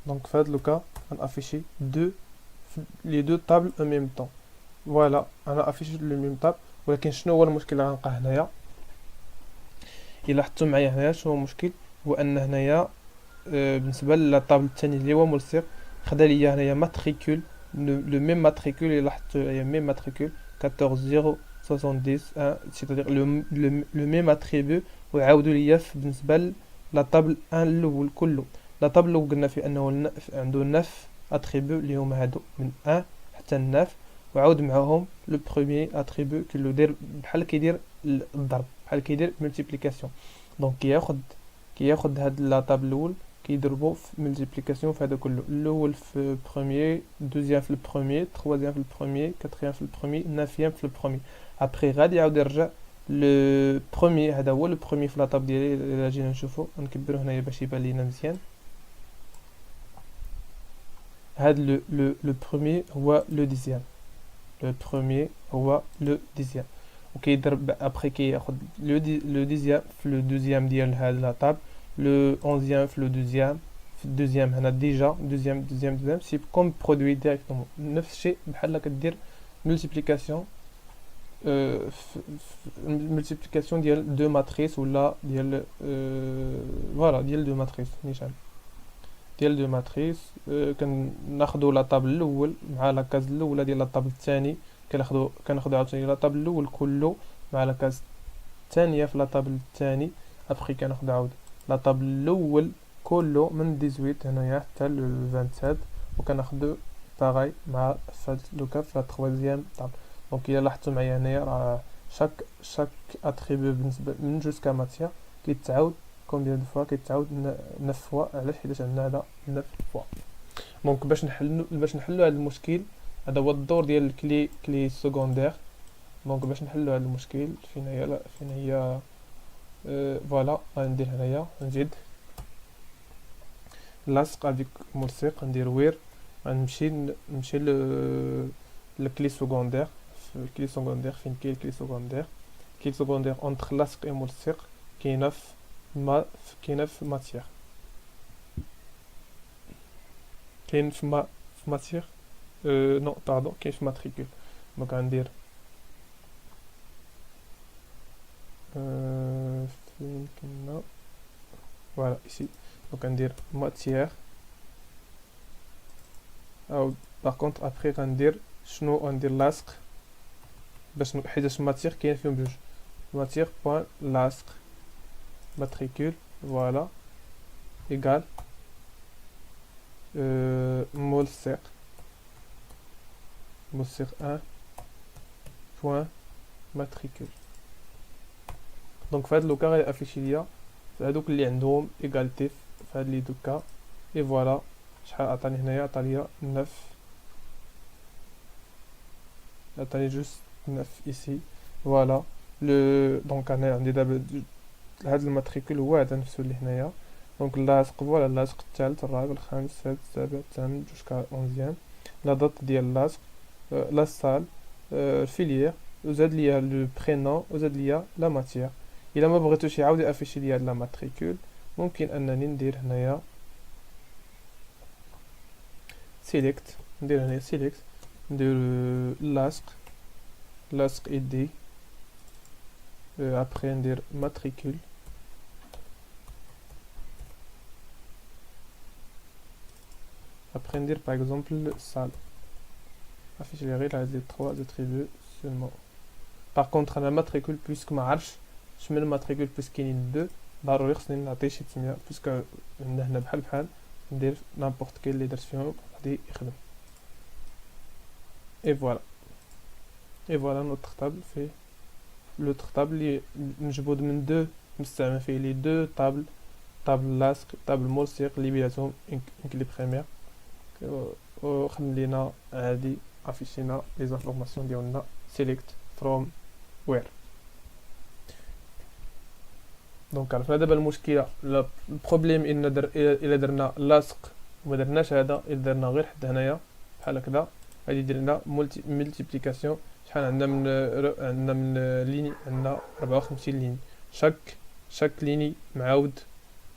A: دونك في هاد لوكا غنافيشي لي دو طابل او ميم طون. فوالا انا افيشي لو ميم طاب، ولكن شنو هو المشكل اللي غنلقاه هنايا الا لاحظتوا معايا هنايا شنو هو المشكل هو ان هنايا بالنسبه للطابل الثاني اللي هو ملصق خدا ليا هنايا ماتريكول لو ميم ماتريكول اللي لاحظتوا هي ميم ماتريكول 14070 سيتادير لو ميم اتريبيو وعاودوا ليا بالنسبه للطابل الاول كله. الطابل اللي قلنا فيه انه عنده 9 اتريبيو اللي هما هادو من 1 حتى 9 وعاود معاهم لو بروميير اتريبيو كيلو داير بحال كيدير الضرب بحال كيدير ملتيبليكاسيون. دونك كياخد هاد لاطابل الاول كيضربو في ملتيبليكاسيون في هذا كله، الاول في بروميير دوزيام في البروميير تروازيام في البروميير كاتريام في البروميير نافيام في البروميير. ابري غادي يعاود يرجع لو بروميير هذا هو لو بروميير في لاطابل ديالي. الا جينا نشوفو نكبرو هنايا باش يبان لينا مزيان. هاد لو بروميير هو لو ديزيام، لو بروميير هو لو ديزيام وكيضرب ابري كياخد لو ديزيام في لو دوزيام ديال هاد لاطابل لو 11 في لو دوزيام في الدوزيام هنا ديجا دوزيام سي كوم برودوي ديريكتومون نفس الشيء بحال كدير ملتيبليكاسيون ملتيبليكاسيون ديال دو ماتريس ولا ديال فوالا ديال دو ماتريس نيشان ديال دو ماتريس. كناخذوا لاطابل الاول مع لاكاز الاولى ديال لاطابل الثاني كناخذوا عاوتاني لاطابل الاول كله مع لاكاز الثانيه في لاطابل الثاني. ابخي كناخذ عاود لاطابل الاول كله من 18 هنايا حتى ل 27 وكناخذ باغاي مع فهاد لوكا في لا 3 طابل. دونك الا لاحظتوا معايا هنايا راه chaque attribut بالنسبة من jusqu'à matière كيتعاود combien de fois كيتعاود 9 fois علاش حيت عندنا هذا 9 fois. دونك باش نحلو هذا المشكل هذا هو الدور ديال كلي سكوندير. دونك باش نحلو هذا المشكل فين هي فوالا غندير هنايا نزيد لاصق افيك ملصق ندير وير نمشي لكلي سكوندير الكلي سكوندير فين كاين الكلي سكوندير اونتر لاصق و ملصق كاينه في ماتيير كاين في ماتيير نو باردون كاين في ماتريكول. دونك غندير فين كنا فوالا ici. دونك غندير ماتيير او باغ كونطخ ابري غندير شنو غندير لاصق باش حيت ماتيير كاين فيهم بجوج ماتيير بوين لاصق ماتريكول فوالا ايغال ملصق 1 بوين ماتريكول. دونك في هاد لوكا غادي افيشي ليا هادوك اللي عندهم ايغاليتي في هاد لي دوكا اي فوالا شحال عطاني هنايا عطاني 9 عطاني جوست 9 ايسي فوالا لو. دونك انا عندي دابا هاد الماتريكول هو هذا نفسه اللي هنايا. دونك اللاصق فوالا اللاصق الثالث الرابع الخامس السادس السابع الثامن جوسكا 11 لا دات ديال اللاصق لا سال الفيليير وزاد ليا لو برينون وزاد ليا لا ماتيير. الا ما بغيتوش يعاود يافيشي ليا لا ماتريكول ممكن انني ندير هنايا سيليكت ندير هنايا سيليكت ندير لاصق ايدي ابري ندير ماتريكول ابري ندير باغ اكزومبل سال افيشي لي غير هاد لي 3 اتريبيو سولمون. باغ كونطخ انا ماتريكول بويسك ما عرفتش شمن ماتريكول بويسك كاينين دو ضروري خصني نعطيه شي تسميه بويسك عندنا هنا بحال ندير نابورت كاين اللي درت فيهم غادي يخدم. اي فوالا نوتر طابل فيه لوتر طابل اللي مجبود من دو مستعمل فيه لي دو طابل لاصق طابل ملصق اللي بيناتهم كلي بريمير وخدم لينا عادي افيشينا لي زانفورماسيون ديالنا سيليكت فروم وير. دونك عرفنا دابا المشكله البروبليم الا درنا لاصق وما درناش هذا الا درنا غير حتى هنايا بحال هكذا غادي يدير لنا ملتيبليكاسيون. شحال عندنا من ليني عندنا 54 ليني شاك ليني معاود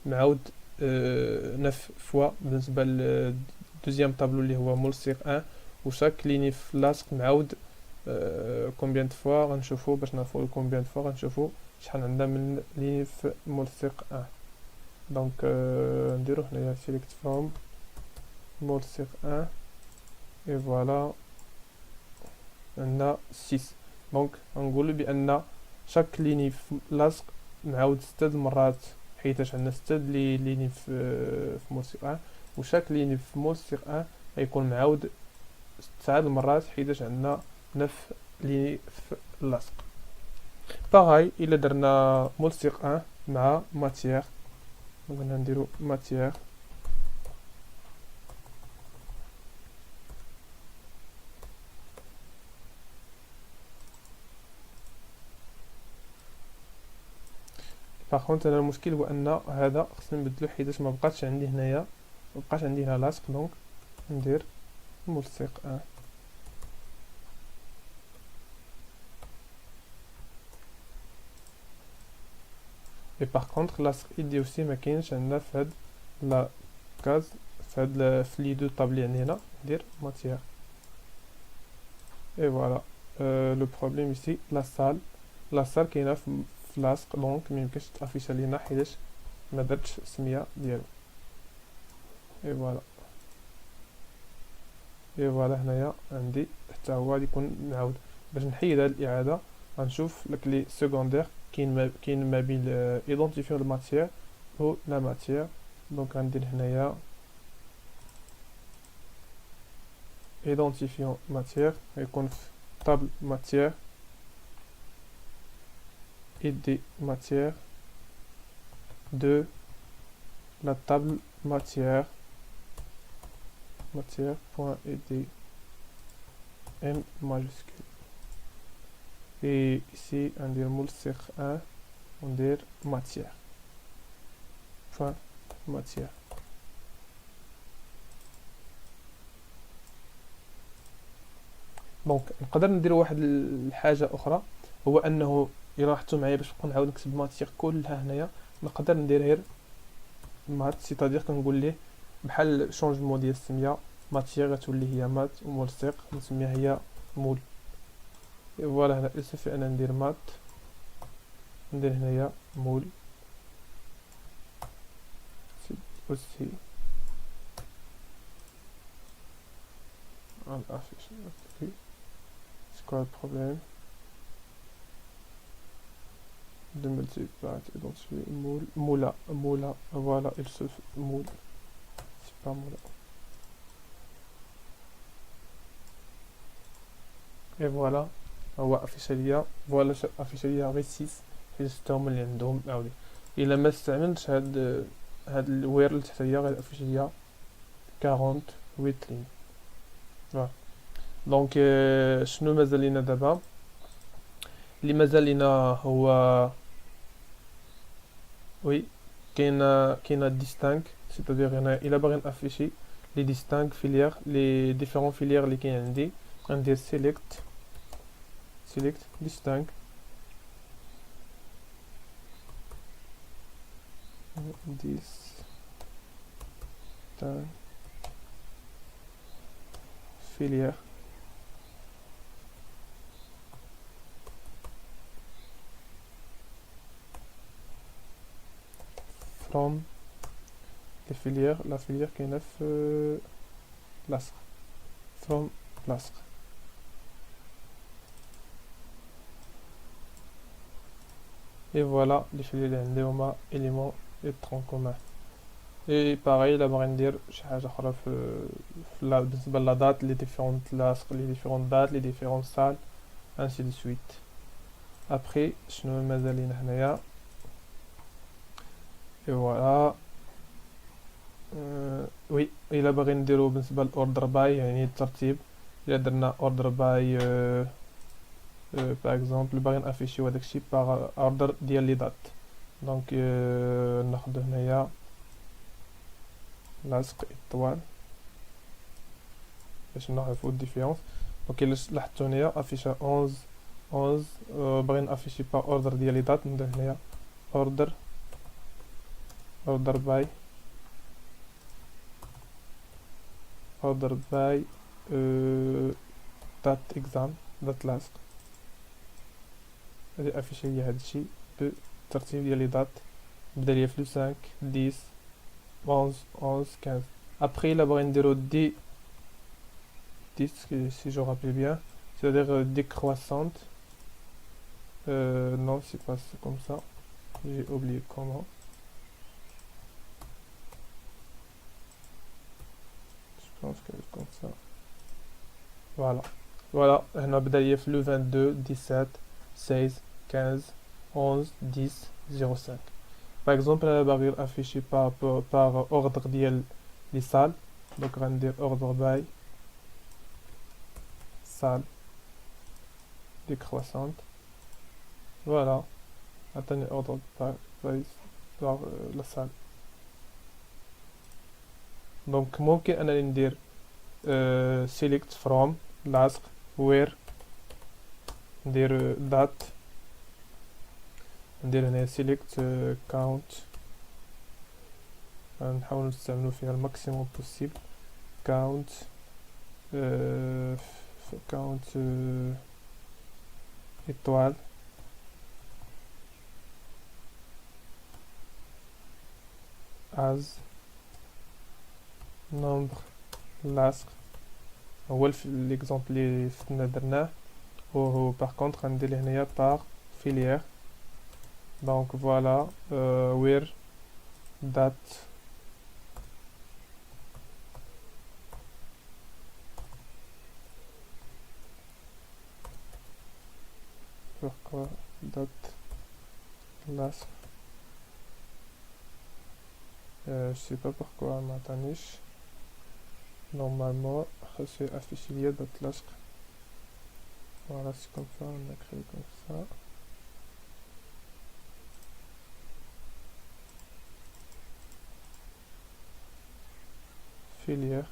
A: 9 فوا بالنسبه للدوزيام طابلو اللي هو ملصق 1 وشاك ليني في لاصق معاود كومبيان فوا غنشوفو باش نعرفو كومبيان فوا غنشوفو شحال عندنا من ليني في ملصق 1. دونك نديرو هنايا سيليكت فروم ملصق 1 اي فوالا عندنا 6. دونك غنقولو بان شاك ليني في لاصق معاود 6 المرات حيتاش عندنا 6 ليني في ملصق 1 وشاك ليني في ملصق 1 غيكون معاود 9 المرات حيتاش عندنا 9 ليني في اللاصق. باغاي الا درنا ملصق 1 مع ماتيير دونك نديرو ماتيير باغ كونطخ انا المشكل هو ان هذا خصني نبدلو حيتاش ما بقاش عندي هنايا هنا لاصق. دونك ندير ملصق 1 اي باغ كونطخ لاصق ايدي اوسي ما كاينش عندنا في هاد لا كاز في هاد في لي دو طابل عندي هنا ندير ماتيير اي فوالا. لو بروبليم ايسي لا سال كاينه في لاصق دونك ميمكنش تافيشا لينا حيتاش ما درتش السميه ديالو. اي فوالا هنايا عندي حتى هو غادي يكون معاود. باش نحيد هاد الاعاده غنشوف لك لي سكوندير كاين ما بين ايدونتيفيون الماتيير و لا ماتيير. دونك غندير هنايا ايدونتيفيون ماتيير غيكون في طابل ماتيير id matière de la table matière.id M majuscule. Et ici, on dit mulsir 1, on dit matière. Point matière. دونك نقدر ندير واحد الحاجه اخرى، هو انه الى لاحظتوا معايا باش نبقى نعاود نكتب ماتيغ كلها هنايا، نقدر ندير غير مات، سيتادير كنقول ليه بحال شونجمون ديال السميه، ماتيغ غتولي هي مات وملصق نسميها هي مول. فوالا هنا السوفي انا ندير مات، ندير هنايا مول aussi on affiche. Okay. C'est quoi le problème de multiplier identifier moula, voilà, il se moule, c'est pas moula. Et voilà هو افيش ليا، فوالا افيش ليا غير 6 حيت هما اللي عندهم عاودي. الا ما استعملتش هاد الوير اللي تحتيا غير افيش ليا 48 لين. فوالا دونك شنو مازال لينا دابا؟ اللي مازال لينا هو وي كاينه ديستانك، سيتادير هنا الا باغي نافيشي لي ديستانك فيليير، لي ديفيرون فيليير اللي كاين عندي، غندير سيليكت distinct filière from les filières, la filière qui est neuf lastre from lastre. Et voilà les filières عندهم éléments et troncs communs. Et pareil là باغي ندير شي حاجه اخرى في بالنسبه لا دات، لي ديفيرونت لاصق، لي ديفيرونت دات، لي ديفيرونت سال ainsi de suite. après شنو مازال لينا هنايا؟ et voilà وي الا باغي نديرو بالنسبه للاوردر باي يعني الترتيب، الا درنا اوردر باي par exemple باغي نافيشيو هداك الشيء باغ اوردر ديال لي دات، دونك ناخدو هنايا لاصق اطوال باش نعرفو الديفيرونس. دونك الا لاحظتو هنايا افيشا 11 باغي نافيشي با اوردر ديال لي دات، ندير هنايا اوردر باي دات اكزام دات لاصق، هادي افيشي ليا هادشي بالترتيب ديال لي دات، بدا ليا في 5 10 11 15. après الا باغي نديرو دي 10 si je rappelle bien, c'est-à-dire décroissante, non c'est pas comme ça, j'ai oublié comment. Je pense que c'est comme ça. Voilà هنا بدا ليا في 22 17 16 15 11 10 05. par exemple انا باغي افيشي par ordre ديال لي سال، دونك غندير اوردر باي salle décroissante. Voilà, عطاني ordre par la salle. donc ممكن انني ندير select from لاصق where، ندير date، ندير هنا select count، نحاول نستعملو فيها الماكسيموم possible count étoile as nombre لاصق، هو l'exemple اللي فتنا درناه. و par contre غندير هنايا par filière، donc voilà where date pourquoi date لاصق. Je sais pas pourquoi ما عطانيش. Normalement خاصو afficher ليا date لاصق. Voilà, c'est comme ça, on a créé comme ça. Filière.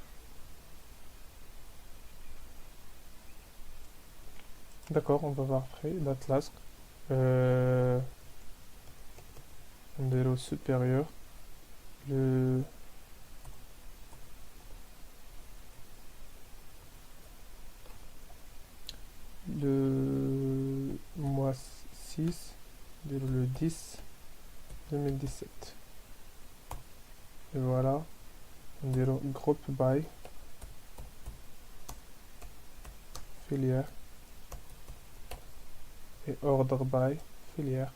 A: D'accord, on va voir après. Date lasque. نديرو supérieur. Le mois 6, le 10 2017. Et voilà, on dirait groupe by filière et order by filière.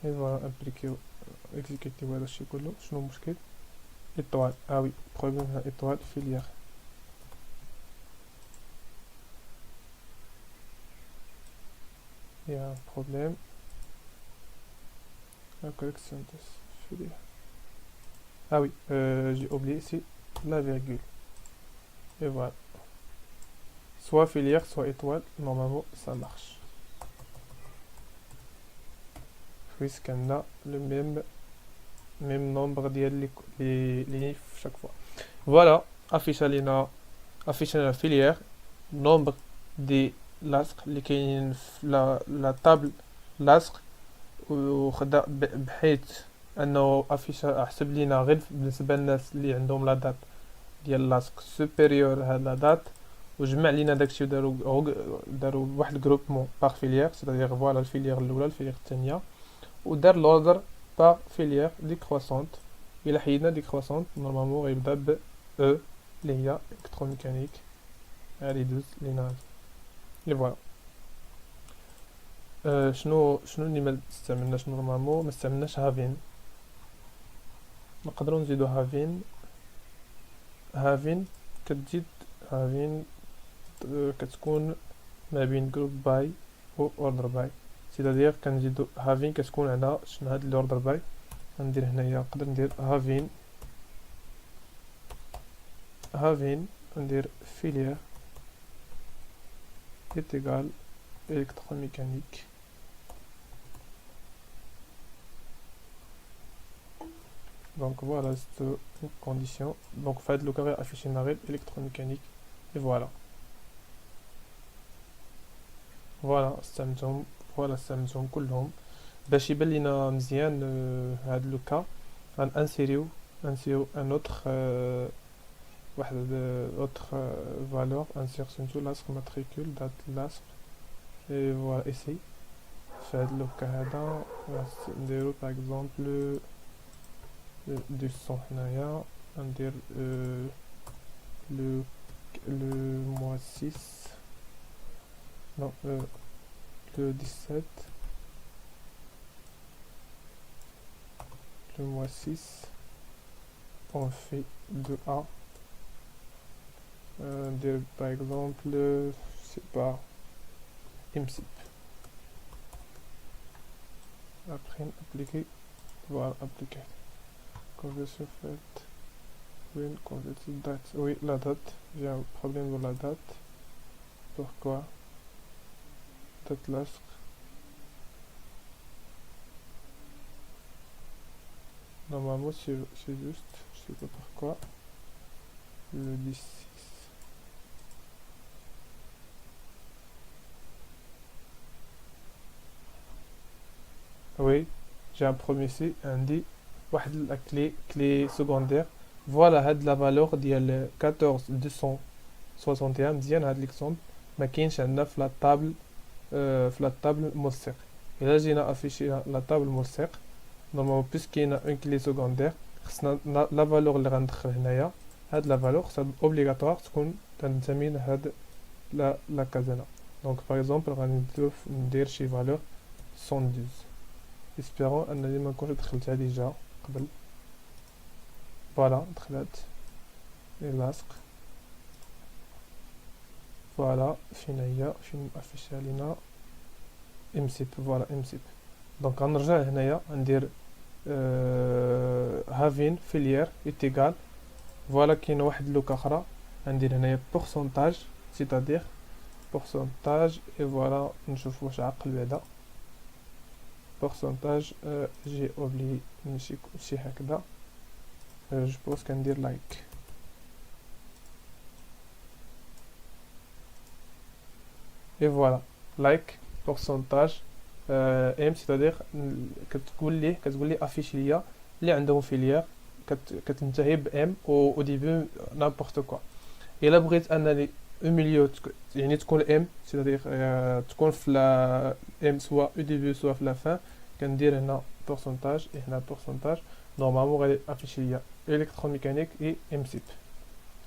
A: Et voilà, appliquer, exécuter هذا الشيء كله. شنو المشكل؟ étoile. Ah oui, problème étoile filière. Il y a un problème. La collection de filière. Ah oui, j'ai oublié ici la virgule. Et voilà. Soit filière, soit étoile. Normalement, ça marche. Puisqu'on a le même nombre de lignes chaque fois. Voilà, affiche la filière, nombre de lasques, la table lasque بحيث انه افيشا احسب لينا غير بالنسبه للناس اللي عندهم لا دات ديال اللاصق سوبيريور هاد لا دات وجمع لينا داكشي وداروا واحد جروبمون باغ فيليير سيتادير فوالا الفيليير الاولى الفيليير الثانيه ودار لوردر باغ فيليير ديكروسونت. الى حيدنا ديكروسونت نورمالمون غيبدا ب او اللي هي الكتروميكانيك هادي دوز لينا لي فوالا. شنو اللي ما استعملناش نورمالمون؟ ما استعملناش هافين. نقدروا نزيدو هافين كتزيد هافين كتكون ما بين جروب باي و اوردر باي سيتادير كنزيدو هافين كتكون على شنو هاد الاوردر باي. غندير هنايا نقدر ندير هافين ندير فيليير égal électromécanique. Donc voilà, c'est une condition. Donc faites le carré affiché narré électromécanique et voilà. Voilà Samsung كلهم باش يبان لينا مزيان هاد لو كا غنسيريو ان اوتر واحد اوتر فالور انسيرسيون لاصق ماتريكول دات لاصق et voilà ici فهاد لو كا هذا نديرو باغ اكزومبل 200 هنايا ندير le mois 6 non le 17 le mois 6 on fait 2A par exemple je sais pas IMSIP après appliquer voilà appliquer conversion faite oui convertir date oui la date j'ai un problème de la date. Pourquoi date lasque normalement c'est juste je sais pas pourquoi le 16 oui j'ai un premier ici un dit واحد la clé secondaire voilà هاد la valeur ديال 14261 مزيان هاد ليكسومبل ما كاينش عندنا في لا طابل ملصق. الا جينا افيشي لا طابل ملصق نورمالمون بيس كاينه اون كلي سكوندير خصنا لا فالور اللي غندخل هنايا هاد لا فالور خصها اوبليغاتوار تكون تنتمي لهاد لا كازانا. دونك باغ اكزومبل غندير شي فالور 112 espérons انني ما نكونش دخلتها ديجا قبل. فوالا دخلت لاصق فوالا فين هي فين افيشها لينا امسيب. فوالا امسيب. دونك غنرجع هنايا ندير هافين فيليير ايتيغال. فوالا كاينه واحد لوك اخرى غندير هنايا بورسونتاج سيتادير بورسونتاج. اي فوالا نشوف واش عقل بعدا بورسونتاج. جي اوبلي ماشي هكذا. جو بونس كندير لايك. اي فوالا لايك بورسونتاج ام سيتادير كتقول لي افيش ليا اللي عندهم فيليير كتنتهي بام او ديبي نابورت كوا. الا بغيت انني او ميليو يعني تكون ام سيتادير تكون في لا ام سوا او ديبي سوا في لا فان كندير هنا بورسونتاج هنا بورسونتاج. نورمالمون غادي افيش ليا الكتروميكانيك اي ام سيب.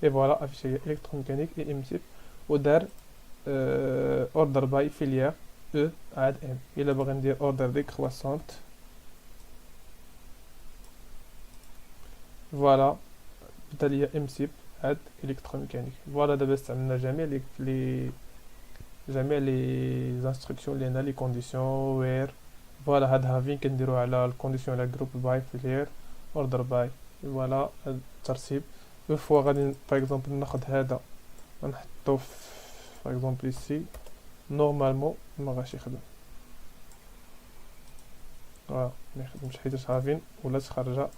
A: اي فوالا افيش ليا الكتروميكانيك اي ام سيب ودار اوردر باي فيليير او عاد ام. الا باغي ندير اوردر ديكرواسونت فوالا بدا ليا ام سيب عاد الكتروميكانيك. فوالا دابا استعملنا جميع لي انستركسيون اللي هنا لي كونديسيون وير. فوالا هاد هافين كنديرو على الكونديسيون على جروب باي فيليير اوردر باي. فوالا الترتيب. اون فوا غادي باغ اكزومبل ناخد هذا ونحطو في باغ اكزومبل ici نورمالمون ما غاش يخدم. فوالا ما يخدمش حيت هافين ولات خارجه.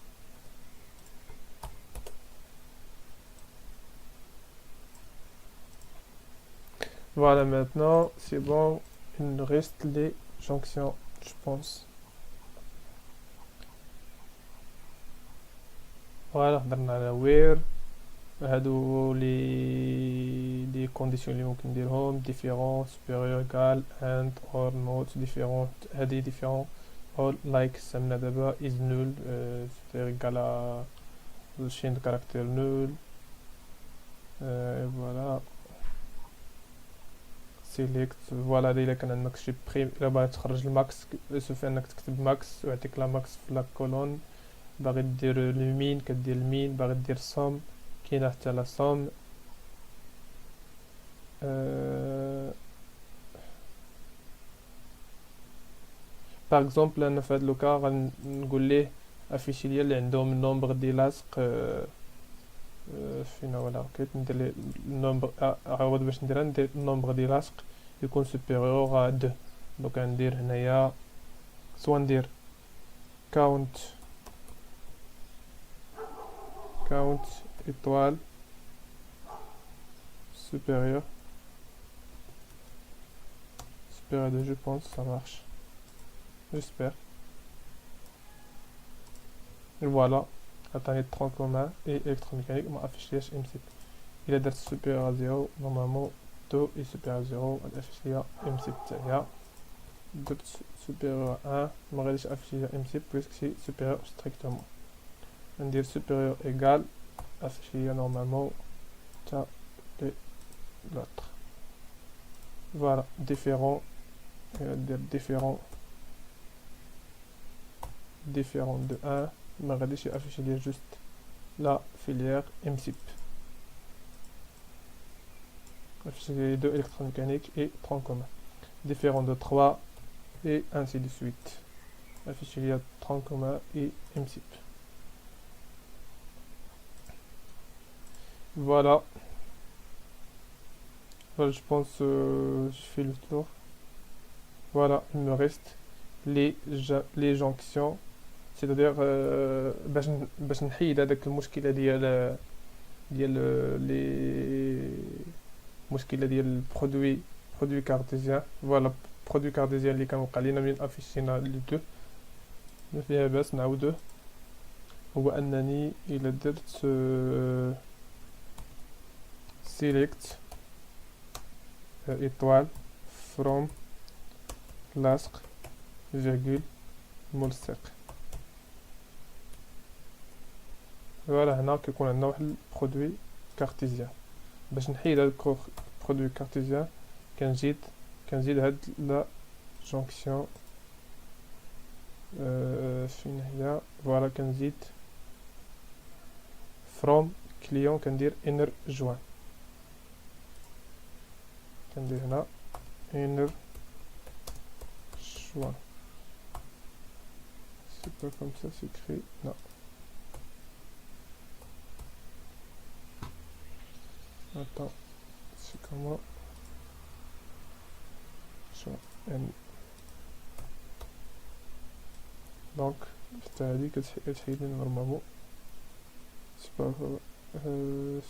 A: Voilà, maintenant c'est bon, il nous reste les jonctions, je pense. Voilà, هضرنا على وير هادو لي كونديسيون اللي ممكن نديرهم ديفيرون سوبيريور ايكال اند اور نوت ديفيرون. هادي ديفيرون اور لايك سمنا دابا از نول سوبيريور ايكال شين كاركتير نول. فوالا سيليكت. فوالا الا كان عندك شي بريم الا باغي تخرج الماكس سوف انك تكتب ماكس ويعطيك لا ماكس في لا كولون. باغي دير المين كدير المين. باغي دير صوم كاينه حتى لا صوم. باغ اكزومبل انا في هاد لوكا غنقول ليه افيشي ليا اللي عندهم النومبر ديال لاصق فين هو لا كيت ندير لي النومبر عاود باش ندير النومبر ديال لاصق يكون سوبيريور ا 2. دونك غندير هنايا سوا ندير كاونت étoile supérieur à 2. Je pense ça marche, j'espère. Et voilà atteindre tronc commun et électromécanique m'a affiché M6. Il est d'être supérieur à 0 normalement 2 est supérieur à 0 affiché M6 تاعي d'être supérieur à 1 ما غاديش afficher M6 puisque c'est supérieur strictement. ندير supérieur égal affiché normalement ça et l'autre. Voilà différent différent de 1 ما غاديش afficher لي juste la filière MSIP afficher les deux électromécaniques et tronc commun. Différent de 3 et ainsi de suite afficher les tronc commun et MSIP. Voilà. Voilà, je pense je fais le tour. Voilà, il me reste les jonctions, c'est-à-dire باش نحيد هذاك المشكله ديال لي المشكله ديال برودوي كارتيزيان. فوالا برودوي كارتيزيان اللي كان وقع لينا من افيشينا لي دو ما فيها باس نعاودوه. هو انني الى درت select étoile from لاصق فيرغول ملصق. فوالا هنا كيكون عندنا واحد البرودوي كارتيزيان. باش نحيد هاد البرودوي كارتيزيان كنزيد هاد لا جونكسيون فين هي. فوالا كنزيد from كليون كندير inner join. كندير هنا inner choix. C'est pas comme ça c'est écrit. Non. Attends. C'est comment? Choix N. Donc, c'est-à-dire que c'est normalement. C'est pas.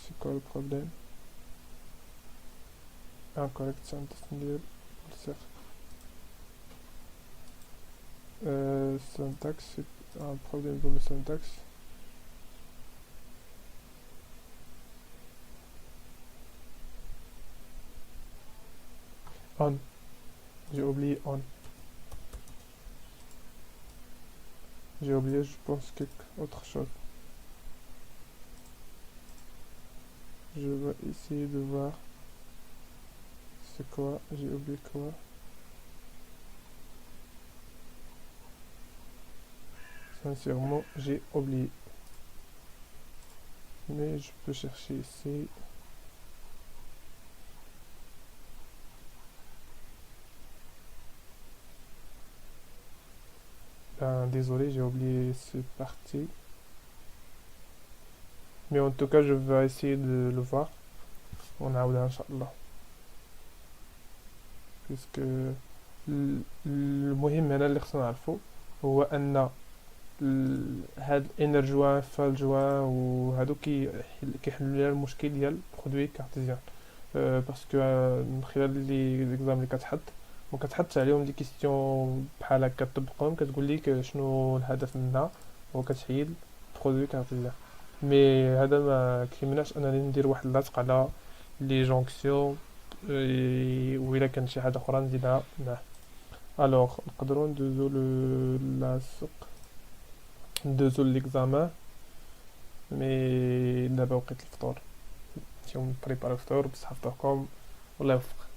A: C'est quoi le problème? Incorrect syntaxe. Syntaxe, c'est un problème dans le syntaxe. On. J'ai oublié on. J'ai oublié, je pense, quelque autre chose. Je vais essayer de voir. C'est quoi? J'ai oublié quoi? Sincèrement, j'ai oublié. Mais je peux chercher ici. Ben, désolé, j'ai oublié cette partie. Mais en tout cas, je vais essayer de le voir. On a إن شاء الله. Puisque المهم هنا اللي خصنا نعرفو هو ان هاد انر جوان فال جوان وهادو كيحلوا لنا المشكل ديال برودوي كارتيزيان. باسكو من خلال لي زيكزام اللي كتحط وكتحط عليهم دي كيستيون بحال هكا تطبقهم كتقول لك شنو الهدف منها وكتحيد برودوي كارتيزيان. مي هذا ما كيمنعش انني ندير واحد لاصق على لي جونكسيون وإلا كان شي حاجه اخرى نزيدها معاه. الوغ نقدروا ندوزو لاصق ندوزو ليكزامان. مي دابا وقت الفطور نمشيو نبريباريو الفطور بصحة فطوركم والله يوفق.